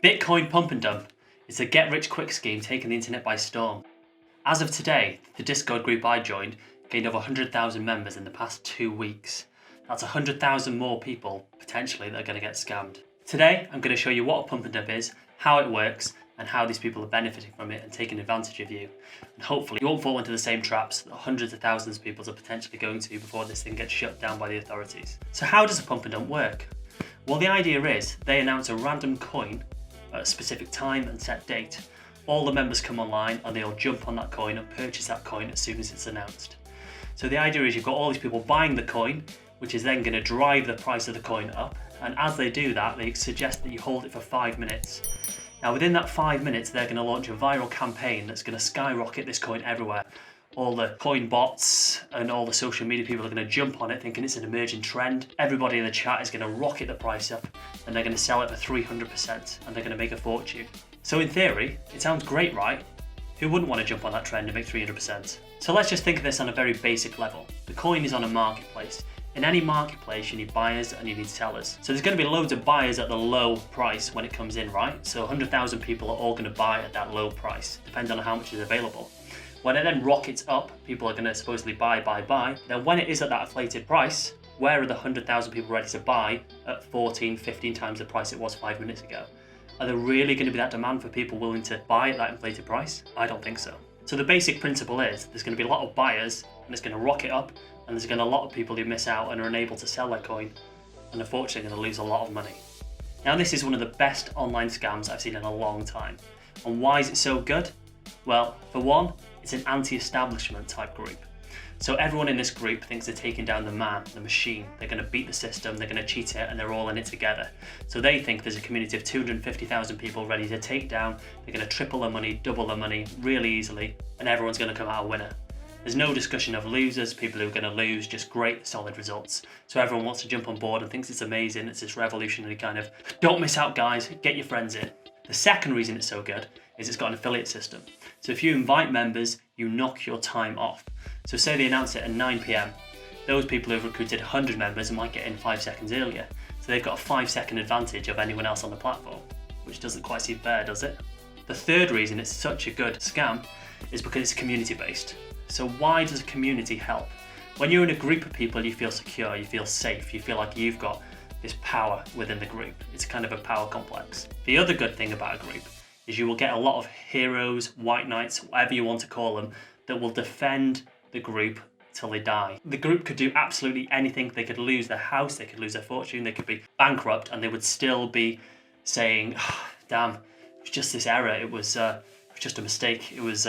Bitcoin pump and dump is a get-rich-quick scheme taking the internet by storm. As of today, the Discord group I joined gained over 100,000 members in the past 2 weeks. That's 100,000 more people, potentially, that are going to get scammed. Today, I'm going to show you what a pump and dump is, how it works, and how these people are benefiting from it and taking advantage of you. And hopefully you won't fall into the same traps that hundreds of thousands of people are potentially going to before this thing gets shut down by the authorities. So how does a pump and dump work? Well, the idea is they announce a random coin at a specific time and set date. All the members come online and they'll jump on that coin and purchase that coin as soon as it's announced. So the idea is you've got all these people buying the coin, which is then going to drive the price of the coin up. And as they do that, they suggest that you hold it for 5 minutes. Now within that 5 minutes, they're going to launch a viral campaign that's going to skyrocket this coin everywhere. All the coin bots and all the social media people are going to jump on it thinking it's an emerging trend. Everybody in the chat is going to rocket the price up and they're going to sell it for 300% and they're going to make a fortune. So in theory, it sounds great, right? Who wouldn't want to jump on that trend and make 300%? So let's just think of this on a very basic level. The coin is on a marketplace. In any marketplace, you need buyers and you need sellers. So there's going to be loads of buyers at the low price when it comes in, right? So 100,000 people are all going to buy at that low price, depending on how much is available. When it then rockets up, people are going to supposedly buy. Then when it is at that inflated price, where are the 100,000 people ready to buy at 14, 15 times the price it was 5 minutes ago? Are there really going to be that demand for people willing to buy at that inflated price? I don't think so. So the basic principle is there's going to be a lot of buyers and it's going to rocket up, and there's going to be a lot of people who miss out and are unable to sell their coin and unfortunately going to lose a lot of money. Now this is one of the best online scams I've seen in a long time. And why is it so good? Well, for one, it's an anti-establishment type group. So everyone in this group thinks they're taking down the man, the machine. They're going to beat the system, they're going to cheat it, and they're all in it together. So they think there's a community of 250,000 people ready to take down. They're going to triple their money, double their money really easily, and everyone's going to come out a winner. There's no discussion of losers, people who are going to lose, just great, solid results. So everyone wants to jump on board and thinks it's amazing. It's this revolutionary kind of, don't miss out guys, get your friends in. The second reason it's so good is it's got an affiliate system. So if you invite members, you knock your time off. So say they announce it at 9 PM, those people who have recruited 100 members might get in 5 seconds earlier. So they've got a 5-second advantage of anyone else on the platform, which doesn't quite seem fair, does it? The third reason it's such a good scam is because it's community based. So why does a community help? When you're in a group of people, you feel secure, you feel safe, you feel like you've got this power within the group. It's kind of a power complex. The other good thing about a group is you will get a lot of heroes, white knights, whatever you want to call them, that will defend the group till they die. The group could do absolutely anything. They could lose their house, they could lose their fortune, they could be bankrupt, and they would still be saying, oh, damn, it was just this error, it was just a mistake, it was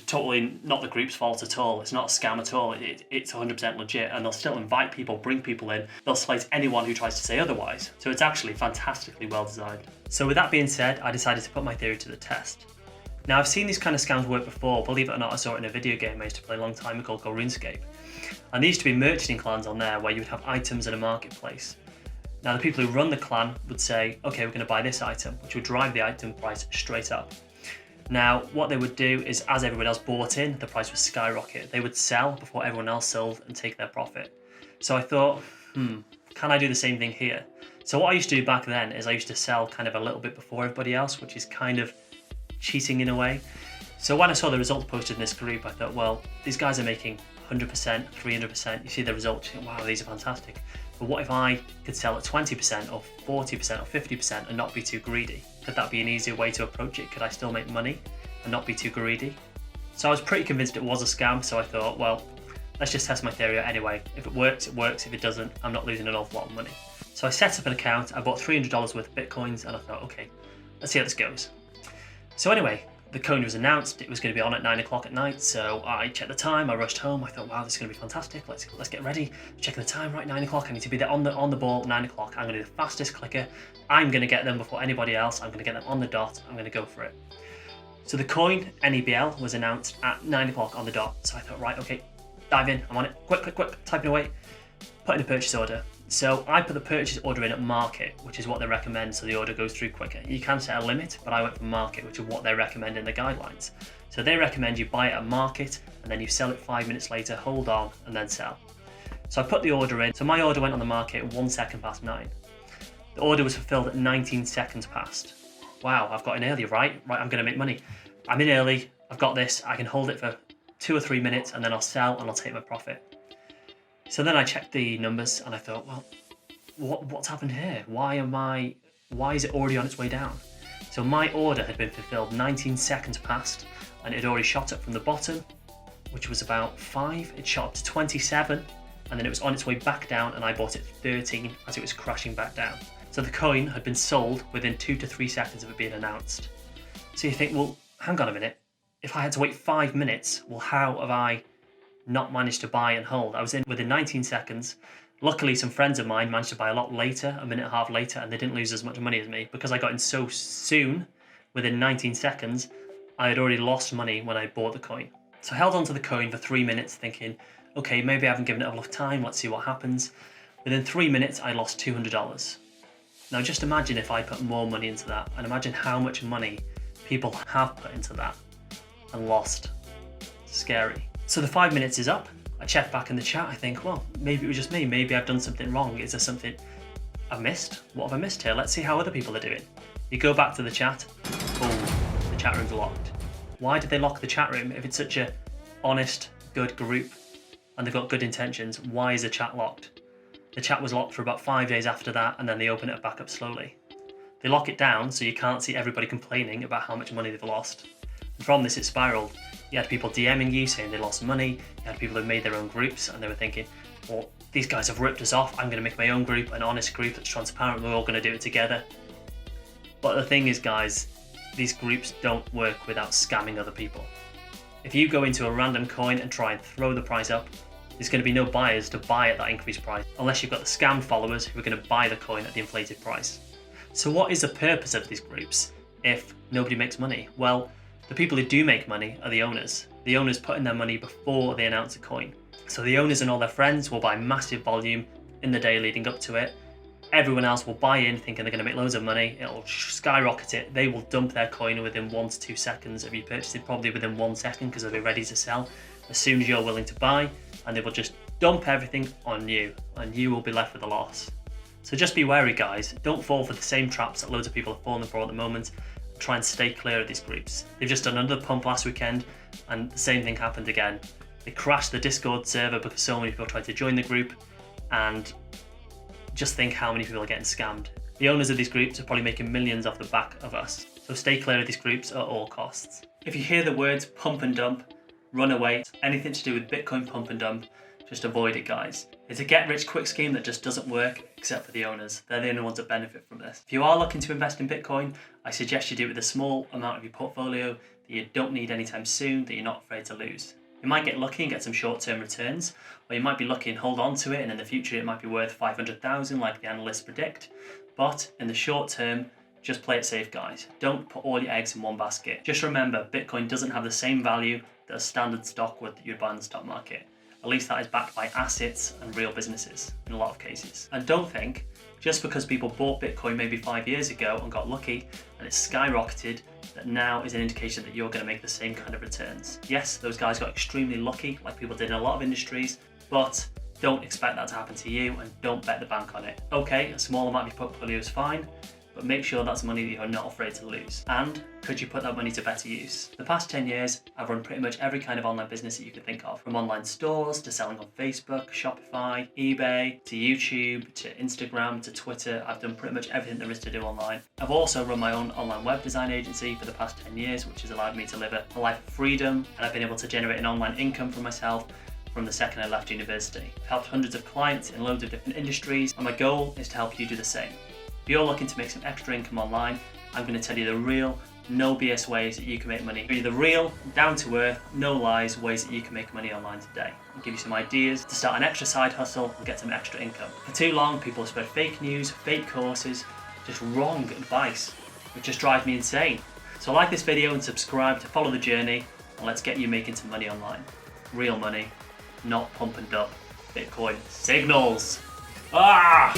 totally not the group's fault at all. It's not a scam at all. It's 100% legit, and they'll still invite people, bring people in. They'll slate anyone who tries to say otherwise. So it's actually fantastically well designed. So with that being said, I decided to put my theory to the test. Now I've seen these kind of scams work before. Believe it or not, I saw it in a video game I used to play a long time ago called RuneScape. And there used to be merchanting clans on there where you would have items in a marketplace. Now the people who run the clan would say, okay, we're going to buy this item, which would drive the item price straight up. Now, what they would do is, as everyone else bought in, the price would skyrocket. They would sell before everyone else sold and take their profit. So I thought, can I do the same thing here? So what I used to do back then is I used to sell kind of a little bit before everybody else, which is kind of cheating in a way. So when I saw the results posted in this group, I thought, well, these guys are making 100%, 300%. You see the results, you think, wow, these are fantastic. But what if I could sell at 20% or 40% or 50% and not be too greedy? Could that be an easier way to approach it? Could I still make money and not be too greedy? So I was pretty convinced it was a scam, so I thought, well, let's just test my theory out anyway. If it works, it works. If it doesn't, I'm not losing an awful lot of money. So I set up an account, I bought $300 worth of Bitcoins, and I thought, okay, let's see how this goes. So anyway, the coin was announced, it was going to be on at 9 o'clock at night, so I checked the time, I rushed home, I thought, wow, this is going to be fantastic, let's get ready. Checking the time, right, 9 o'clock, I need to be there on the ball at 9 o'clock, I'm going to do the fastest clicker, I'm going to get them before anybody else, I'm going to get them on the dot, I'm going to go for it. So the coin, NEBL, was announced at 9 o'clock on the dot, so I thought, right, okay, dive in, I'm on it, quick, typing away, put in a purchase order. So I put the purchase order in at market, which is what they recommend, so the order goes through quicker. You can set a limit, but I went for market, which is what they recommend in the guidelines. So they recommend you buy it at market, and then you sell it 5 minutes later, hold on, and then sell. So I put the order in. So my order went on the market 1 second past 9. The order was fulfilled at 19 seconds past. Wow, I've got in early, right? Right, I'm going to make money. I'm in early, I've got this, I can hold it for 2 or 3 minutes and then I'll sell and I'll take my profit. So then I checked the numbers and I thought, well, what's happened here? Why is it already on its way down? So my order had been fulfilled 19 seconds past and it had already shot up from the bottom, which was about 5, it shot up to 27 and then it was on its way back down and I bought it 13 as it was crashing back down. So the coin had been sold within 2 to 3 seconds of it being announced. So you think, well, hang on a minute. If I had to wait 5 minutes, well, how have I not managed to buy and hold? I was in within 19 seconds. Luckily, some friends of mine managed to buy a lot later, a minute and a half later, and they didn't lose as much money as me. Because I got in so soon, within 19 seconds, I had already lost money when I bought the coin. So I held on to the coin for 3 minutes thinking, okay, maybe I haven't given it enough time, let's see what happens. Within 3 minutes, I lost $200. Now just imagine if I put more money into that, and imagine how much money people have put into that and lost. Scary. So the 5 minutes is up. I check back in the chat. I think, well, maybe it was just me. Maybe I've done something wrong. Is there something I've missed? What have I missed here? Let's see how other people are doing. You go back to the chat. Oh, the chat room's locked. Why did they lock the chat room? If it's such a honest, good group and they've got good intentions, why is the chat locked? The chat was locked for about 5 days after that, and then they open it back up slowly. They lock it down so you can't see everybody complaining about how much money they've lost. And from this, it spiraled. You had people DMing you saying they lost money. You had people who made their own groups and they were thinking, well, these guys have ripped us off. I'm going to make my own group, an honest group that's transparent. We're all going to do it together. But the thing is, guys, these groups don't work without scamming other people. If you go into a random coin and try and throw the price up, there's going to be no buyers to buy at that increased price unless you've got the scammed followers who are going to buy the coin at the inflated price. So what is the purpose of these groups if nobody makes money? Well, the people who do make money are the owners. The owners put in their money before they announce a coin. So the owners and all their friends will buy massive volume in the day leading up to it. Everyone else will buy in thinking they're going to make loads of money. It'll skyrocket it. They will dump their coin within 1 to 2 seconds of you purchase it, probably within 1 second because they'll be ready to sell as soon as you're willing to buy, and they will just dump everything on you and you will be left with a loss. So just be wary, guys. Don't fall for the same traps that loads of people are falling for at the moment. Try and stay clear of these groups. They've just done another pump last weekend and the same thing happened again. They crashed the Discord server because so many people tried to join the group, and just think how many people are getting scammed. The owners of these groups are probably making millions off the back of us. So stay clear of these groups at all costs. If you hear the words pump and dump, run away. Anything to do with Bitcoin pump and dump, just avoid it, guys. It's a get-rich-quick scheme that just doesn't work except for the owners. They're the only ones that benefit from this. If you are looking to invest in Bitcoin, I suggest you do it with a small amount of your portfolio that you don't need anytime soon, that you're not afraid to lose. You might get lucky and get some short-term returns, or you might be lucky and hold on to it, and in the future it might be worth 500,000 like the analysts predict. But in the short term, just play it safe, guys. Don't put all your eggs in one basket. Just remember, Bitcoin doesn't have the same value that a standard stock would that you'd buy in the stock market. At least that is backed by assets and real businesses in a lot of cases. And don't think, just because people bought Bitcoin maybe 5 years ago and got lucky and it's skyrocketed, that now is an indication that you're going to make the same kind of returns. Yes, those guys got extremely lucky, like people did in a lot of industries, but don't expect that to happen to you and don't bet the bank on it. Okay, a small amount of your portfolio is fine, but make sure that's money that you're not afraid to lose. And could you put that money to better use? The past 10 years, I've run pretty much every kind of online business that you could think of, from online stores to selling on Facebook, Shopify, eBay, to YouTube, to Instagram, to Twitter. I've done pretty much everything there is to do online. I've also run my own online web design agency for the past 10 years, which has allowed me to live a life of freedom, and I've been able to generate an online income for myself from the second I left university. I've helped hundreds of clients in loads of different industries, and my goal is to help you do the same. If you're looking to make some extra income online, I'm going to tell you the real, no BS ways that you can make money. Give you the real, down to earth, no lies ways that you can make money online today. I'll give you some ideas to start an extra side hustle and get some extra income. For too long, people have spread fake news, fake courses, just wrong advice, which just drives me insane. So like this video and subscribe to follow the journey, and let's get you making some money online. Real money, not pump and dump Bitcoin signals. Ah!